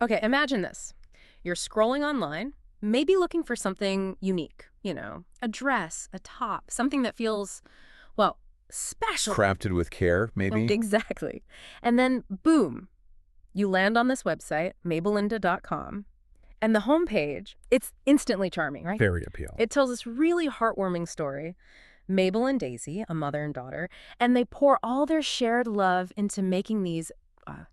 Okay, imagine this. You're scrolling online, maybe looking for something unique, a dress, a top, something that feels, well, special. Crafted with care, Oh, maybe? exactly. And then, boom, you land on this website, mabelinda.com, and the homepage, it's instantly charming, right? Very appealing. It tells this really heartwarming story. Mabel and Daisy, a mother and daughter, and they pour all their shared love into making these uh,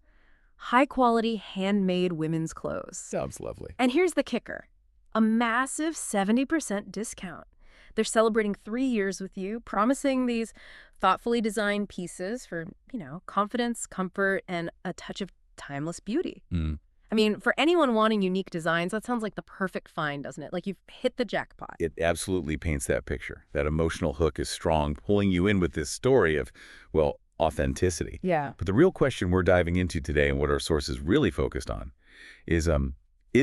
high-quality, handmade women's clothes. Sounds lovely. And here's the kicker. A massive 70% discount. They're celebrating 3 years with you, promising these thoughtfully designed pieces for, confidence, comfort, and a touch of timeless beauty. Mm. I mean, for anyone wanting unique designs, that sounds like the perfect find, doesn't it? Like you've hit the jackpot. It absolutely paints that picture. That emotional hook is strong, pulling you in with this story of, well, authenticity. Yeah. But the real question we're diving into today and what our source is really focused on is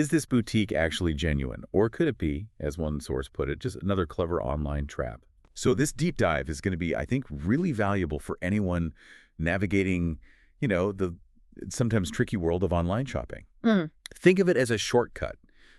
this boutique actually genuine? Or could it be, as one source put it, just another clever online trap? So this deep dive is going to be, I think, really valuable for anyone navigating, the sometimes tricky world of online shopping. Mm. Think of it as a shortcut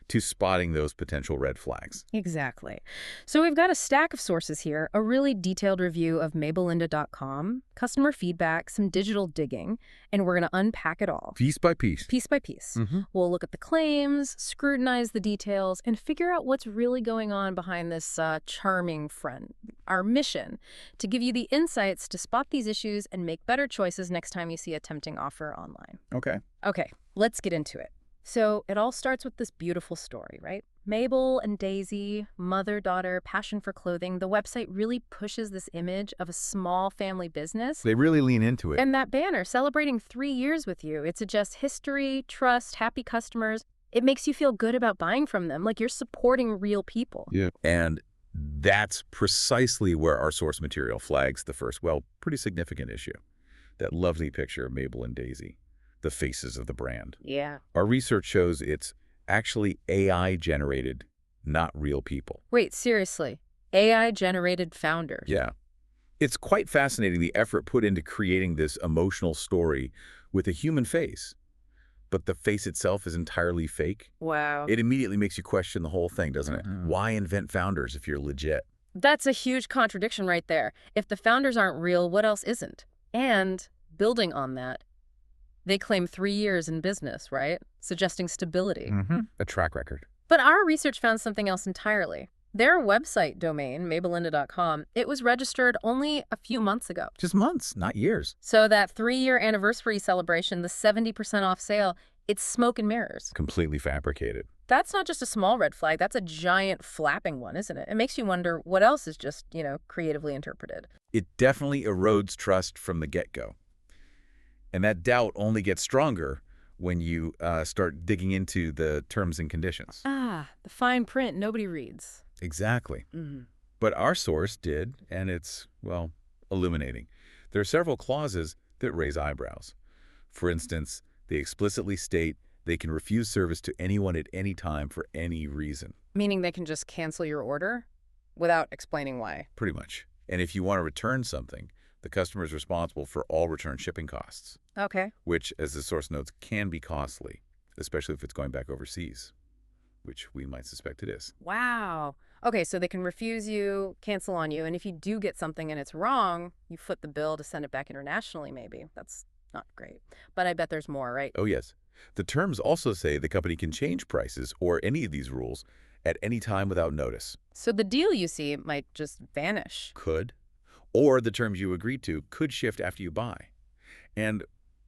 to spotting those potential red flags. Exactly. So we've got a stack of sources here, a really detailed review of mabelinda.com, customer feedback, some digital digging, and we're going to unpack it all. Piece by piece. Piece by piece. We'll look at the claims, scrutinize the details, and figure out what's really going on behind this charming friend. Our mission, to give you the insights to spot these issues and make better choices next time you see a tempting offer online. Okay. Okay, let's get into it. So it all starts with this beautiful story, right? Mabel and Daisy, mother-daughter, passion for clothing. The website really pushes this image of a small family business. They really lean into it. And that banner, celebrating 3 years with you, it suggests history, trust, happy customers. It makes you feel good about buying from them, like you're supporting real people. Yeah. And that's precisely where our source material flags the first, well, pretty significant issue. That lovely picture of Mabel and Daisy, the faces of the brand. Yeah. Our research shows it's actually AI-generated, not real people. Wait, seriously? AI-generated founders? Yeah. It's quite fascinating the effort put into creating this emotional story with a human face. But the face itself is entirely fake. Wow. It immediately makes you question the whole thing, doesn't it? Why invent founders if you're legit? That's a huge contradiction right there. If the founders aren't real, what else isn't? And building on that, they claim 3 years in business, right? Suggesting stability. A track record. But our research found something else entirely. Their website domain, mabelinda.com, it was registered only a few months ago. Just months, not years. So that 3-year anniversary celebration, the 70% off sale, it's smoke and mirrors. Completely fabricated. That's not just a small red flag. That's a giant flapping one, isn't it? It makes you wonder what else is just, creatively interpreted. It definitely erodes trust from the get-go. And that doubt only gets stronger when you start digging into the terms and conditions. Ah, the fine print nobody reads. Exactly. But our source did, and it's, well, illuminating. There are several clauses that raise eyebrows. For instance, they explicitly state they can refuse service to anyone at any time for any reason. Meaning they can just cancel your order without explaining why. Pretty much. And if you want to return something, the customer is responsible for all return shipping costs. Okay. Which, as the source notes, can be costly, especially if it's going back overseas, which we might suspect it is. Wow. Okay, so they can refuse you, cancel on you, and if you do get something and it's wrong, you foot the bill to send it back internationally, maybe. That's not great. But I bet there's more, right? Oh, yes. The terms also say the company can change prices or any of these rules at any time without notice. So the deal you see might just vanish. Could. Or the terms you agreed to could shift after you buy. And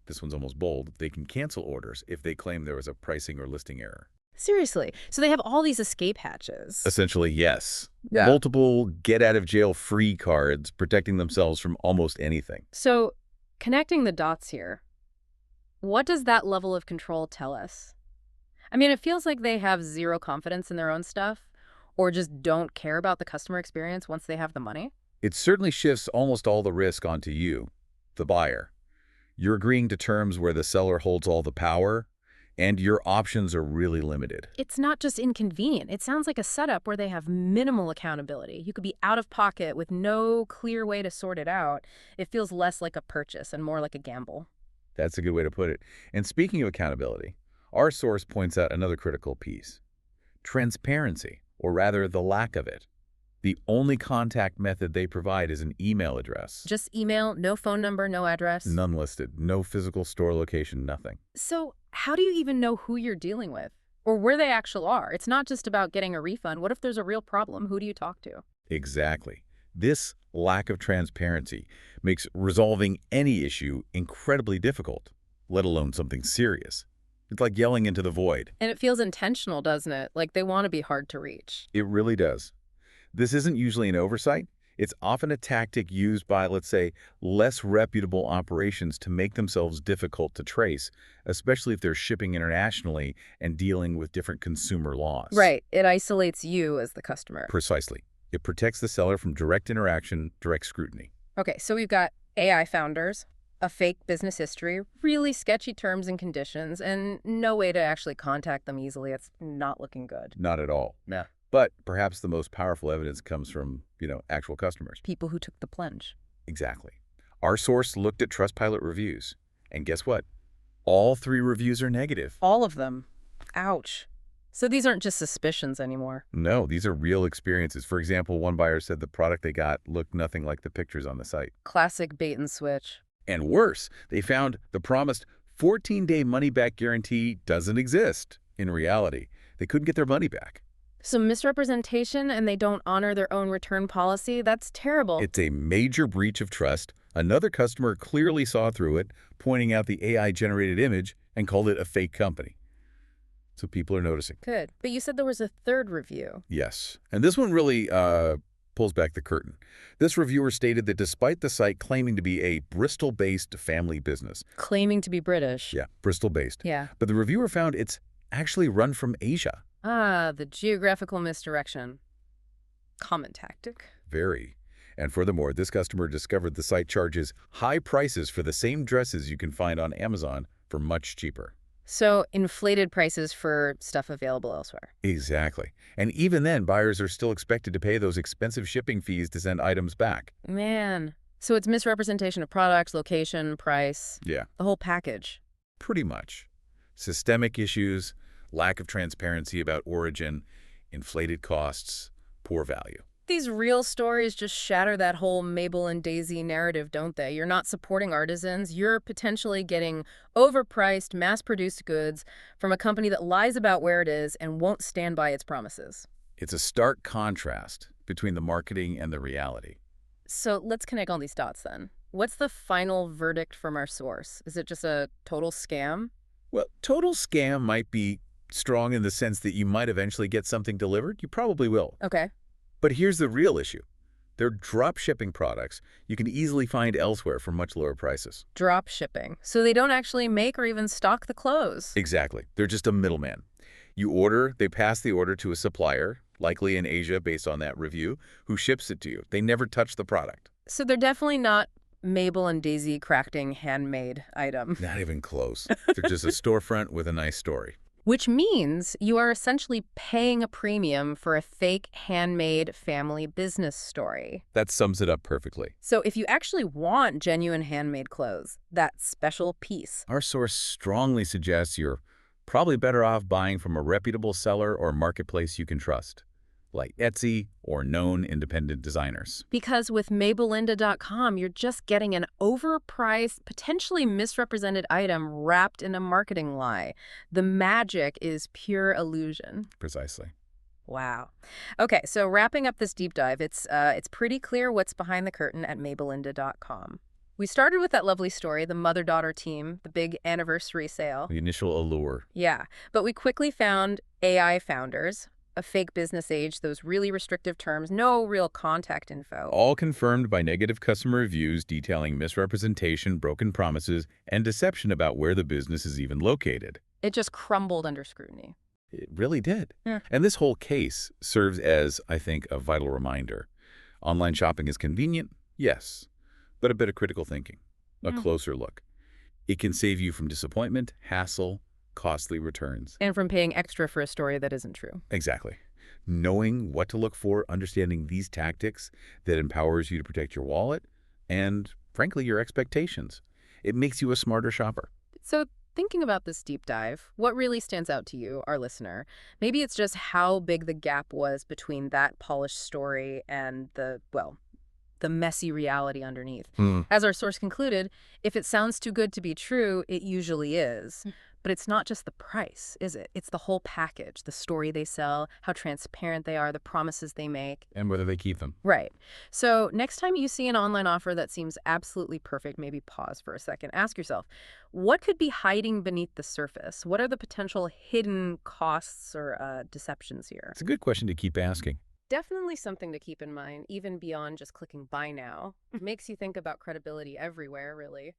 this one's almost bold. They can cancel orders if they claim there was a pricing or listing error. Seriously. So they have all these escape hatches. Essentially, yes. Yeah. Multiple get-out-of-jail-free cards protecting themselves from almost anything. So connecting the dots here, what does that level of control tell us? I mean, it feels like they have zero confidence in their own stuff or just don't care about the customer experience once they have the money. It certainly shifts almost all the risk onto you, the buyer. You're agreeing to terms where the seller holds all the power, and your options are really limited. It's not just inconvenient. It sounds like a setup where they have minimal accountability. You could be out of pocket with no clear way to sort it out. It feels less like a purchase and more like a gamble. That's a good way to put it. And speaking of accountability, Our source points out another critical piece: transparency, or rather the lack of it. The only contact method they provide is an email address. Just email, no phone number, no address. None listed, no physical store location, nothing. So how do you even know who you're dealing with or where they actually are? It's not just about getting a refund. What if there's a real problem? Who do you talk to? Exactly. This lack of transparency makes resolving any issue incredibly difficult, let alone something serious. It's like yelling into the void. And it feels intentional, doesn't it? Like they want to be hard to reach. It really does. This isn't usually an oversight. It's often a tactic used by, let's say, less reputable operations to make themselves difficult to trace, especially if they're shipping internationally and dealing with different consumer laws. Right. It isolates you as the customer. Precisely. It protects the seller from direct interaction, direct scrutiny. Okay, so we've got AI founders, a fake business history, really sketchy terms and conditions, and no way to actually contact them easily. It's not looking good. Not at all. Yeah. But perhaps the most powerful evidence comes from, actual customers. People who took the plunge. Exactly. Our source looked at Trustpilot reviews. And guess what? All 3 reviews are negative. All of them. Ouch. So these aren't just suspicions anymore. No, these are real experiences. For example, one buyer said the product they got looked nothing like the pictures on the site. Classic bait and switch. And worse, they found the promised 14-day money-back guarantee doesn't exist. In reality, they couldn't get their money back. So misrepresentation and they don't honor their own return policy? That's terrible. It's a major breach of trust. Another customer clearly saw through it, pointing out the AI-generated image and called it a fake company. So people are noticing. Good. But you said there was a third review. Yes. And this one really pulls back the curtain. This reviewer stated that despite the site claiming to be a Bristol-based family business. Claiming to be British. Yeah, Bristol-based. Yeah. But the reviewer found it's actually run from Asia. Ah, the geographical misdirection. Common tactic. Very. And furthermore, this customer discovered the site charges high prices for the same dresses you can find on Amazon for much cheaper. So inflated prices for stuff available elsewhere. Exactly. And even then, buyers are still expected to pay those expensive shipping fees to send items back. Man. So it's misrepresentation of products, location, price. Yeah. The whole package. Pretty much. Systemic issues, lack of transparency about origin, inflated costs, poor value. These real stories just shatter that whole Mabel and Daisy narrative, don't they? You're not supporting artisans. You're potentially getting overpriced, mass-produced goods from a company that lies about where it is and won't stand by its promises. It's a stark contrast between the marketing and the reality. So let's connect all these dots then. What's the final verdict from our source? Is it just a total scam? Well, total scam might be strong in the sense that you might eventually get something delivered. You probably will. Okay. But here's the real issue. They're drop shipping products you can easily find elsewhere for much lower prices. Drop shipping. So they don't actually make or even stock the clothes. Exactly. They're just a middleman. You order, they pass the order to a supplier, likely in Asia based on that review, who ships it to you. They never touch the product. So they're definitely not Mabel and Daisy crafting handmade item. Not even close. They're just a storefront with a nice story. Which means you are essentially paying a premium for a fake handmade family business story. That sums it up perfectly. So if you actually want genuine handmade clothes, that special piece. Our source strongly suggests you're probably better off buying from a reputable seller or marketplace you can trust, like Etsy or known independent designers. Because with Mabelinda.com, you're just getting an overpriced, potentially misrepresented item wrapped in a marketing lie. The magic is pure illusion. Precisely. Wow. Okay, so wrapping up this deep dive, it's pretty clear what's behind the curtain at Mabelinda.com. We started with that lovely story, the mother-daughter team, the big anniversary sale. The initial allure. Yeah, but we quickly found AI founders, a fake business age, those really restrictive terms, no real contact info. All confirmed by negative customer reviews detailing misrepresentation, broken promises, and deception about where the business is even located. It just crumbled under scrutiny. It really did. Yeah. And this whole case serves as, I think, a vital reminder. Online shopping is convenient, yes, but a bit of critical thinking, a closer look. It can save you from disappointment, hassle, costly returns. And from paying extra for a story that isn't true. Exactly. Knowing what to look for, understanding these tactics that empowers you to protect your wallet and, frankly, your expectations. It makes you a smarter shopper. So Thinking about this deep dive, what really stands out to you, our listener? Maybe it's just how big the gap was between that polished story and the messy reality underneath. Hmm. As our source concluded, if it sounds too good to be true, it usually is. But it's not just the price, is it? It's the whole package, the story they sell, how transparent they are, the promises they make. And whether they keep them. Right. So next time you see an online offer that seems absolutely perfect, maybe pause for a second. Ask yourself, what could be hiding beneath the surface? What are the potential hidden costs or deceptions here? It's a good question to keep asking. Definitely something to keep in mind, even beyond just clicking buy now. Makes you think about credibility everywhere, really.